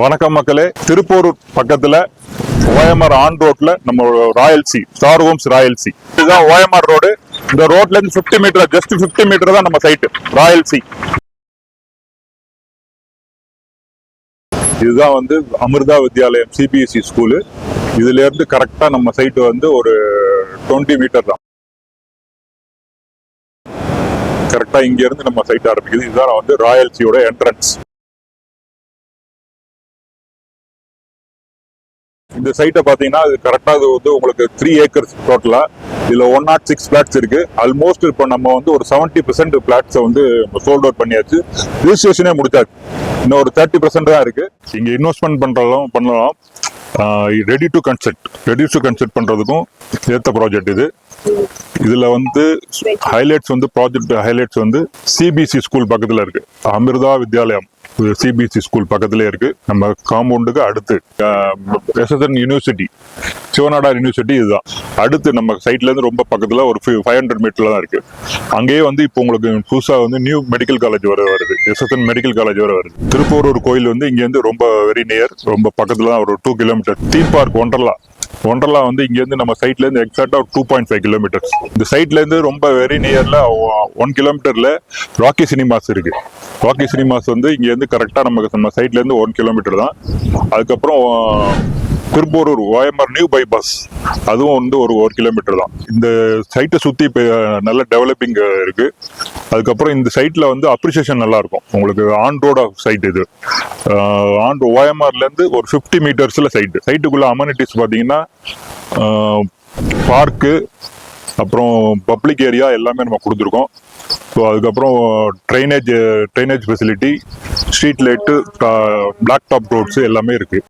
வணக்கம் மக்களே. திருப்பூர் பக்கத்துல ஓஎம்ஆர் ஆன் ரோட்ல நம்ம ராயல்சி ஸ்டார் ஹோம்ஸ் ராயல்சி, இதுதான் ஓஎம்ஆர் ரோடு. இந்த ரோட்ல இருந்து 50 மீட்டர், ஜஸ்ட் 50 மீட்டர் தான் நம்ம சைட் ராயல்சி. இதுதான் வந்து அமிர்தா வித்யாலயம் சிபிஎஸ்இ ஸ்கூலு. இதுல இருந்து கரெக்டா நம்ம சைட் வந்து ஒரு 20 மீட்டர் தான். கரெக்டா இங்க இருந்து நம்ம சைட் ஆரம்பிக்குது. இதுதான் வந்து ராயல்சியோட என்ட்ரன்ஸ். இந்த சைட்டை பார்த்தீங்கன்னா அது கரெக்டாக அது வந்து உங்களுக்கு 3 ஏக்கர்ஸ் டோட்டலா. இதுல 106 பிளாட்ஸ் இருக்கு. ஆல்மோஸ்ட் இப்போ நம்ம வந்து ஒரு 70% பிளாட்ஸை வந்து சோல்ட் அவுட் பண்ணியாச்சு. ரிஜிஸ்ட்ரேஷனே முடிச்சாச்சு. இன்னும் ஒரு 30% தான் இருக்கு. இங்க இன்வெஸ்ட்மெண்ட் பண்ணலாம். ரெடி டு கன்ஸ்ட்ரக்ட் பண்றதுக்கும் ஏற்ற ப்ராஜெக்ட் இது. இதுல வந்து ஹைலைட்ஸ் வந்து ப்ராஜெக்ட் ஹைலைட்ஸ் வந்து சிபிஎஸ்இ ஸ்கூல் பக்கத்துல இருக்கு. அமிர்தா வித்யாலயம் சிபிஎஸ்இ ஸ்கூல் பக்கத்துல இருக்கு. நம்ம காம்பவுண்டுக்கு அடுத்து எஸ்எஸ்என் யூனிவர்சிட்டி, சிவநாடார் யூனிவர்சிட்டி இதுதான் அடுத்து நம்ம சைட்ல இருந்து ரொம்ப பக்கத்துல ஒரு 500 மீட்டர்ல தான் இருக்கு. அங்கேயே வந்து இப்போ உங்களுக்கு புதுசா வந்து நியூ மெடிக்கல் காலேஜ் வருது. எஸ்எஸ்என் மெடிக்கல் காலேஜ் வருது. திருப்பூர் கோயில் வந்து இங்க இருந்து ரொம்ப வெரி நியர், ரொம்ப பக்கத்துல தான், ஒரு 2 கிலோமீட்டர். தீம் பார்க் ஒண்டர்லா வந்து இங்க இருந்து நம்ம சைட்ல இருந்து எக்ஸாக்டா 2.5 கிலோமீட்டர்ஸ். இந்த சைட்ல இருந்து ரொம்ப வெரி நியர்ல 1 கிலோமீட்டர்ல ராக்கி சினிமாஸ் இருக்கு. ராக்கி சினிமாஸ் வந்து இங்க இருந்து கரெக்டா நம்ம சைட்ல இருந்து 1 கிலோமீட்டர் தான். அதுக்கப்புறம் திருப்பூர் ஓஎம்ஆர் நியூ பைபாஸ், அதுவும் வந்து ஒரு 1 கிலோமீட்டர் தான். இந்த சைட்டை சுத்தி இப்போ நல்ல டெவலப்பிங் இருக்கு. அதுக்கப்புறம் இந்த சைட்ல வந்து அப்ரிசியேஷன் நல்லா இருக்கும். உங்களுக்கு ஆன் ரோட் ஆஃப் சைட் இது. ஆன் ஓஎம்ஆர்ல இருந்து ஒரு 50 மீட்டர்ஸ்ல சைட்டுக்குள்ள அமெனிட்டிஸ் பாத்தீங்கன்னா பார்க்கு, அப்புறம் பப்ளிக் ஏரியா எல்லாமே நம்ம கொடுத்துருக்கோம். ஸோ அதுக்கப்புறம் drainage facility, street light, black top roads எல்லாமே இருக்கு.